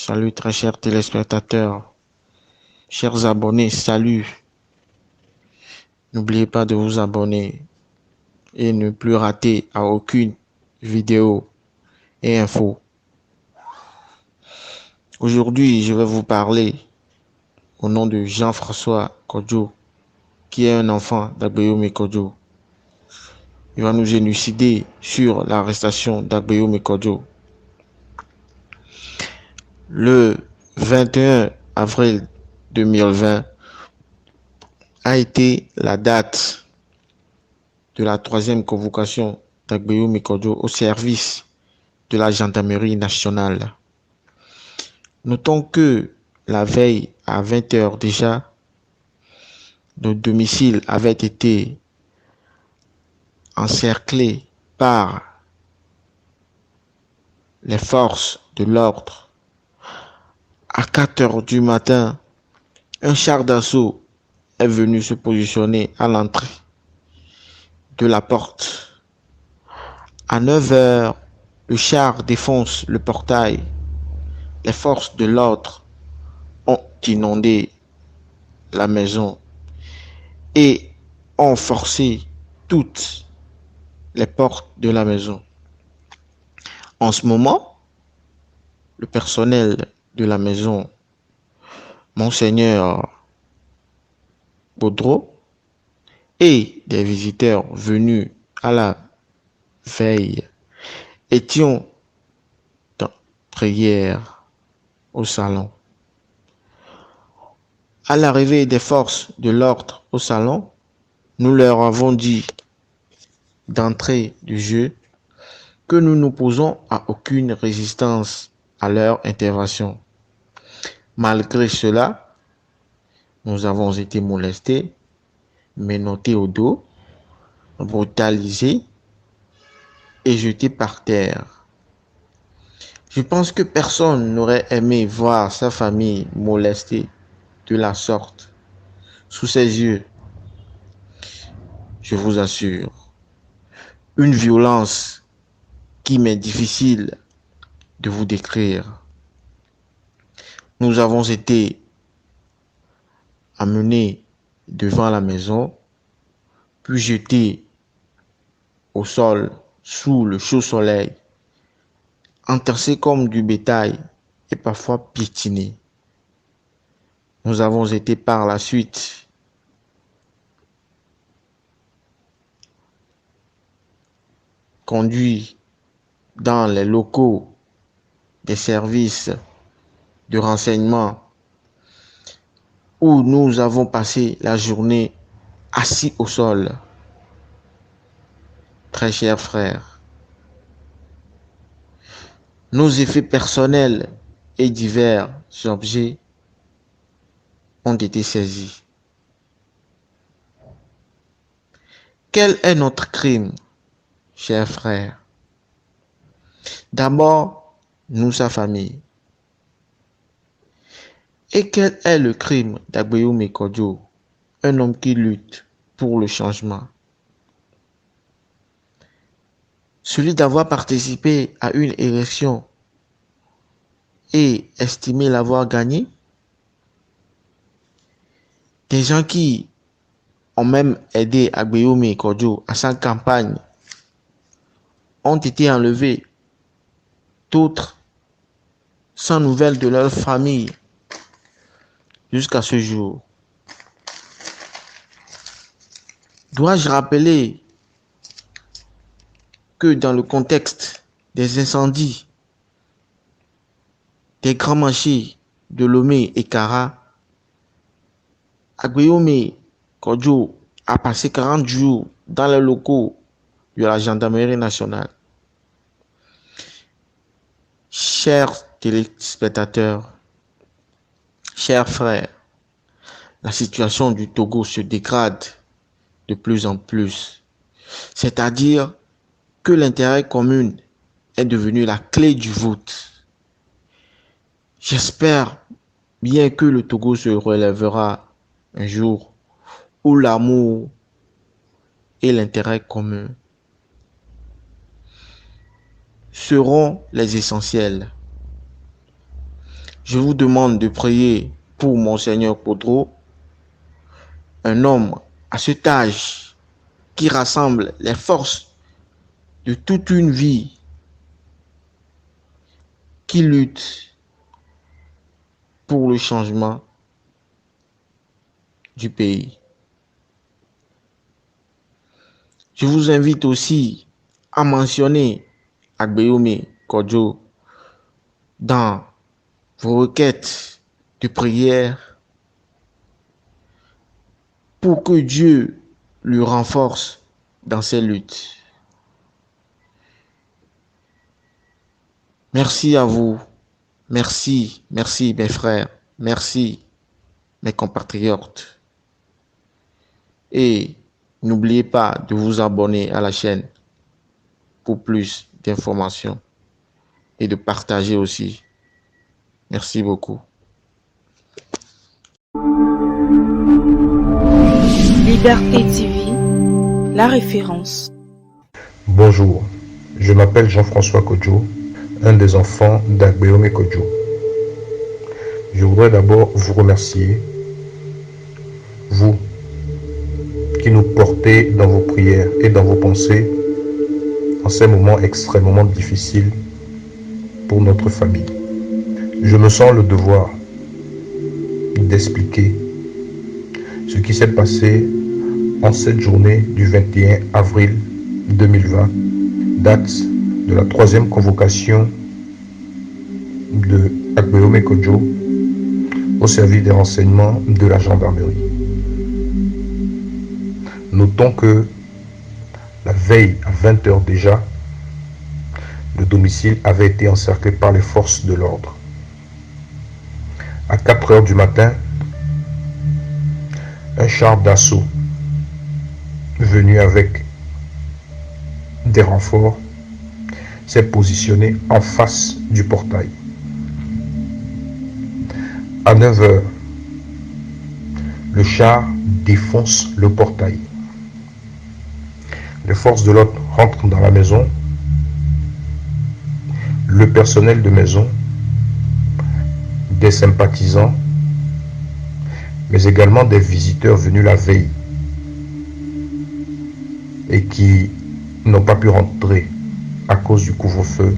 Salut très chers téléspectateurs, chers abonnés, salut. N'oubliez pas de vous abonner et ne plus rater à aucune vidéo et info. Aujourd'hui, je vais vous parler au nom de Jean-François Kodjo, qui est un enfant d'Agbeyomi Kodjo. Il va nous élucider sur l'arrestation d'Agbeyomi Kodjo. Le 21 avril 2020 a été la date de la troisième convocation d'Agbeyomi Kodjo au service de la gendarmerie nationale. Notons que la veille à 20 heures déjà, notre domicile avait été encerclé par les forces de l'ordre. À 4 heures du matin, un char d'assaut est venu se positionner à l'entrée de la porte. À 9 heures, le char défonce le portail. Les forces de l'ordre ont inondé la maison et ont forcé toutes les portes de la maison. En ce moment, le personnel de la maison, Monseigneur Baudreau, et des visiteurs venus à la veille étions en prière au salon. À l'arrivée des forces de l'ordre au salon, nous leur avons dit d'entrée du jeu que nous n'opposons à aucune résistance à leur intervention. Malgré cela, nous avons été molestés, menottés au dos, brutalisés et jetés par terre. Je pense que personne n'aurait aimé voir sa famille molestée de la sorte sous ses yeux. Je vous assure, une violence qui m'est difficile de vous décrire. Nous avons été amenés devant la maison, puis jetés au sol sous le chaud soleil, entassés comme du bétail et parfois piétinés. Nous avons été par la suite conduits dans les locaux des services de renseignement où nous avons passé la journée assis au sol. Très chers frères, nos effets personnels et divers objets ont été saisis. Quel est notre crime, chers frères? D'abord, nous, sa famille. Et quel est le crime d'Agbeyomi Kodjo, un homme qui lutte pour le changement? Celui d'avoir participé à une élection et estimé l'avoir gagné. Des gens qui ont même aidé Agbeyomi Kodjo à sa campagne ont été enlevés. D'autres sans nouvelles de leur famille jusqu'à ce jour. Dois-je rappeler que dans le contexte des incendies des grands marchés de Lomé et Kara, Agbeyomi Kodjo a passé 40 jours dans les locaux de la gendarmerie nationale. Chers téléspectateurs, chers frères, la situation du Togo se dégrade de plus en plus. C'est-à-dire que l'intérêt commun est devenu la clé du vote. J'espère bien que le Togo se relèvera un jour où l'amour et l'intérêt commun seront les essentiels. je vous demande de prier pour Monseigneur Podro, un homme à cet âge qui rassemble les forces de toute une vie, qui lutte pour le changement du pays. Je vous invite aussi à mentionner Agbeyomi Kodjo dans vos requêtes de prière pour que Dieu le renforce dans ses luttes. Merci à vous. Merci mes frères. Merci mes compatriotes. Et n'oubliez pas de vous abonner à la chaîne pour plus d'informations et de partager aussi. Merci beaucoup. Liberté TV, la référence. Bonjour, je m'appelle Jean-François Kodjo, un des enfants d'Agbeyomi Kodjo. Je voudrais d'abord vous remercier, vous qui nous portez dans vos prières et dans vos pensées en ces moments extrêmement difficiles pour notre famille. Je me sens le devoir d'expliquer ce qui s'est passé en cette journée du 21 avril 2020, date de la 3e convocation de Agbeyomi Kodjo au service des renseignements de la gendarmerie. Notons que la veille à 20 h déjà, le domicile avait été encerclé par les forces de l'ordre. À 4 h du matin, un char d'assaut venu avec des renforts s'est positionné en face du portail. À 9 h, le char défonce le portail. Les forces de l'ordre rentrent dans la maison. Le personnel de maison, des sympathisants, mais également des visiteurs venus la veille et qui n'ont pas pu rentrer à cause du couvre-feu.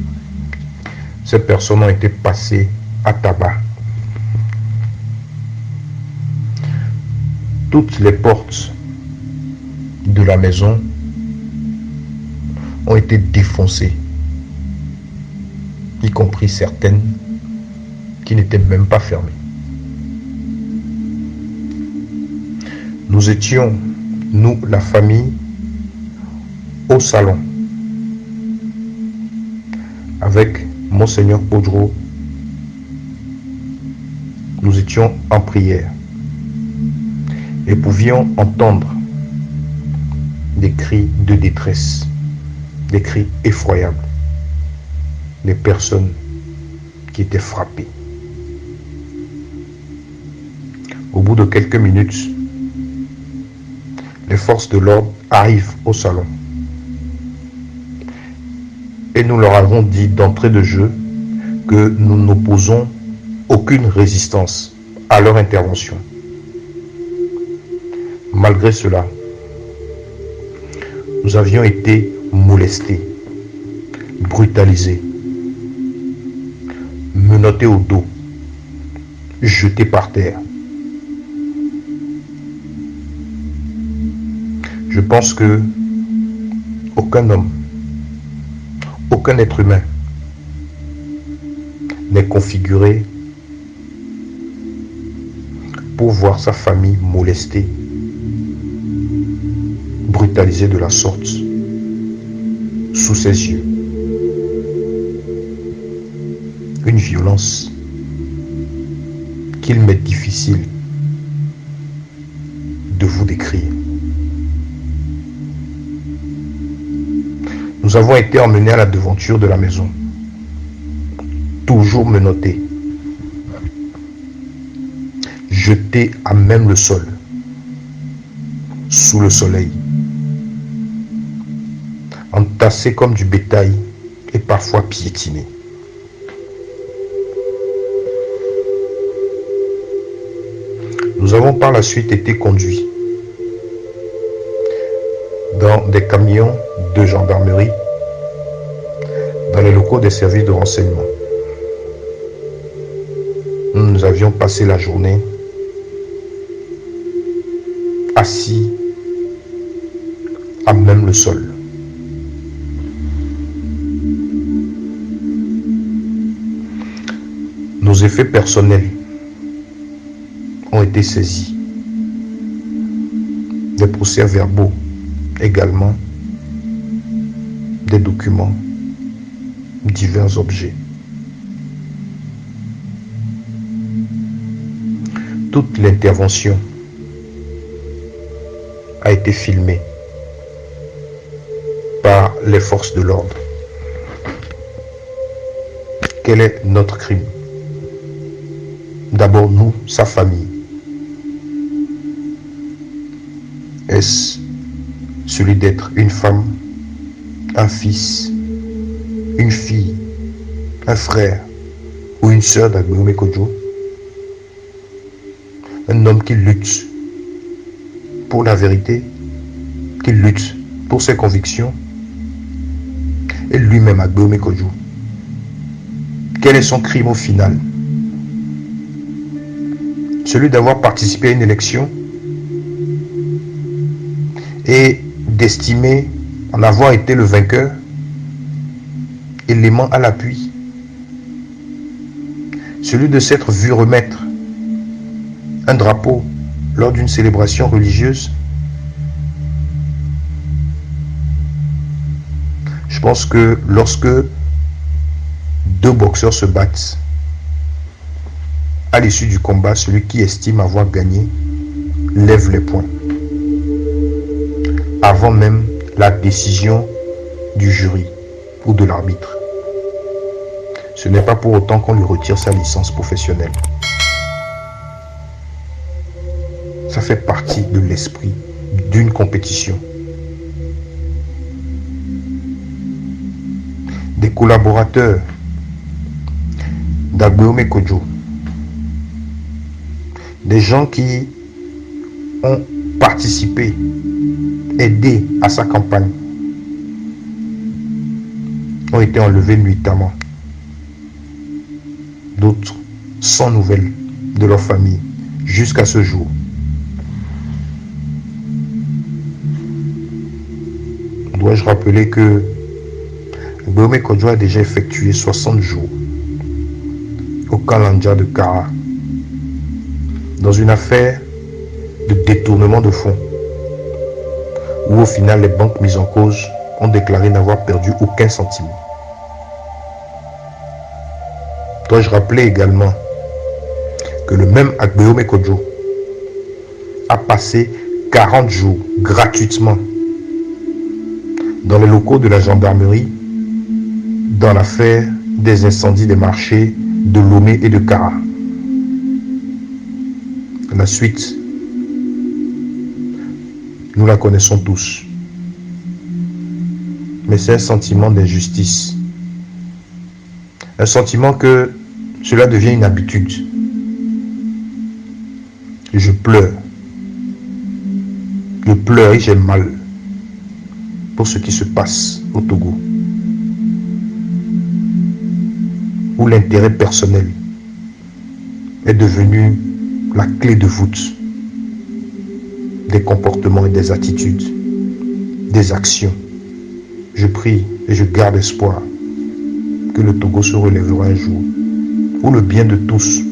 Ces personnes ont été passées à tabac. Toutes les portes de la maison ont été défoncées, y compris certaines qui n'étaient même pas fermées. Nous étions, nous, la famille, au salon avec Monseigneur Podro. Nous étions en prière et pouvions entendre des cris de détresse, des cris effroyables, des personnes qui étaient frappées. Au bout de quelques minutes, les forces de l'ordre arrivent au salon. Et nous leur avons dit d'entrée de jeu que nous n'opposons aucune résistance à leur intervention. Malgré cela, nous avions été molestés, brutalisés, menottés au dos, jetés par terre. Je pense que aucun homme, aucun être humain n'est configuré pour voir sa famille molestée, brutalisée de la sorte, sous ses yeux. Une violence qu'il m'est difficile de vous décrire. Nous avons été emmenés à la devanture de la maison, toujours menottés, jetés à même le sol, sous le soleil, entassés comme du bétail et parfois piétinés. Nous avons par la suite été conduits dans des camions de gendarmerie dans les locaux des services de renseignement. Nous avions passé la journée assis à même le sol. Nos effets personnels ont été saisis. Des procès-verbaux également, des documents, divers objets. Toute l'intervention a été filmée par les forces de l'ordre. Quel est notre crime? D'abord nous, sa famille. Est-ce celui d'être une femme, un fils, une fille, un frère ou une sœur d'Agbéomé Kodjo? Un homme qui lutte pour la vérité, qui lutte pour ses convictions, et lui-même Agbéomé Kodjo. Quel est son crime au final? Celui d'avoir participé à une élection et d'estimer en avoir été le vainqueur, élément à l'appui. Celui de s'être vu remettre un drapeau lors d'une célébration religieuse. Je pense que lorsque deux boxeurs se battent, à l'issue du combat, celui qui estime avoir gagné lève les poings, avant même la décision du jury ou de l'arbitre. Ce n'est pas pour autant qu'on lui retire sa licence professionnelle. Ça fait partie de l'esprit d'une compétition. Des collaborateurs d'Agbéomé Kodjo, des gens qui ont participé, aidé à sa campagne, ont été enlevés nuitamment. D'autres sans nouvelles de leur famille jusqu'à ce jour. Dois-je rappeler que Agbéomé Kodjo a déjà effectué 60 jours au Kalanja de Kara dans une affaire de détournement de fonds où au final les banques mises en cause ont déclaré n'avoir perdu aucun centime. Dois-je rappeler également que le même Agbéomé Kodjo a passé 40 jours gratuitement dans les locaux de la gendarmerie dans l'affaire des incendies des marchés de Lomé et de Kara. La suite, nous la connaissons tous. Mais c'est un sentiment d'injustice. Un sentiment que cela devient une habitude. Je pleure. Je pleure et j'ai mal pour ce qui se passe au Togo, où l'intérêt personnel est devenu la clé de voûte des comportements et des attitudes, des actions. Je prie et je garde espoir que le Togo se relèvera un jour, où le bien de tous,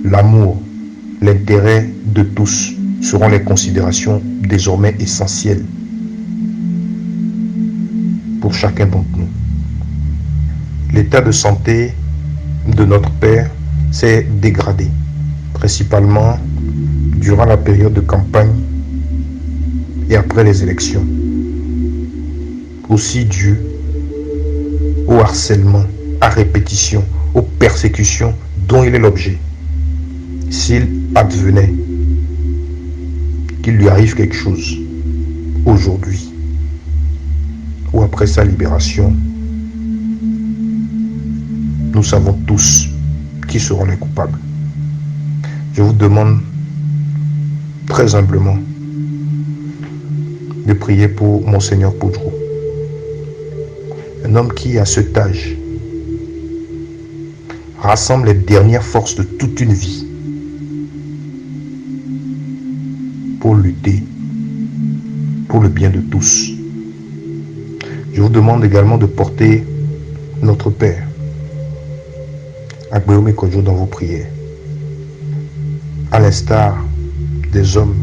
l'amour, l'intérêt de tous seront les considérations désormais essentielles pour chacun d'entre nous. L'état de santé de notre père s'est dégradé, principalement durant la période de campagne et après les élections, aussi dû au harcèlement à répétition, aux persécutions dont il est l'objet. S'il advenait qu'il lui arrive quelque chose aujourd'hui ou après sa libération, nous savons tous qui seront les coupables. Je vous demande très humblement de prier pour Monseigneur Poudrou. Un homme qui, à cet âge, rassemble les dernières forces de toute une vie pour lutter pour le bien de tous. Je vous demande également de porter notre Père, Agbeome Kodjo, dans vos prières, à l'instar des hommes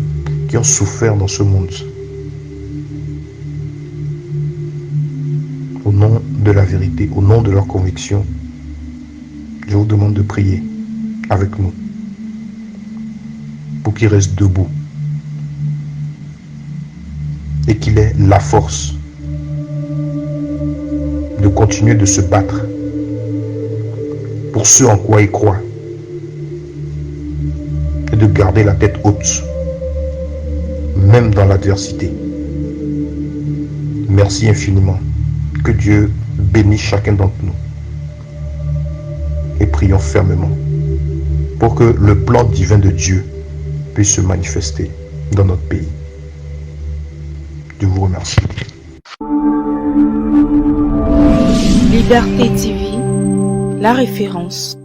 qui ont souffert dans ce monde. Au nom de la vérité, au nom de leurs convictions, je vous demande de prier avec nous pour qu'il reste debout et qu'il ait la force de continuer de se battre pour ce en quoi il croit et de garder la tête haute, même dans l'adversité. Merci infiniment. Que Dieu bénisse chacun d'entre nous. Et prions fermement pour que le plan divin de Dieu puisse se manifester dans notre pays. Je vous remercie. Liberté TV, la référence.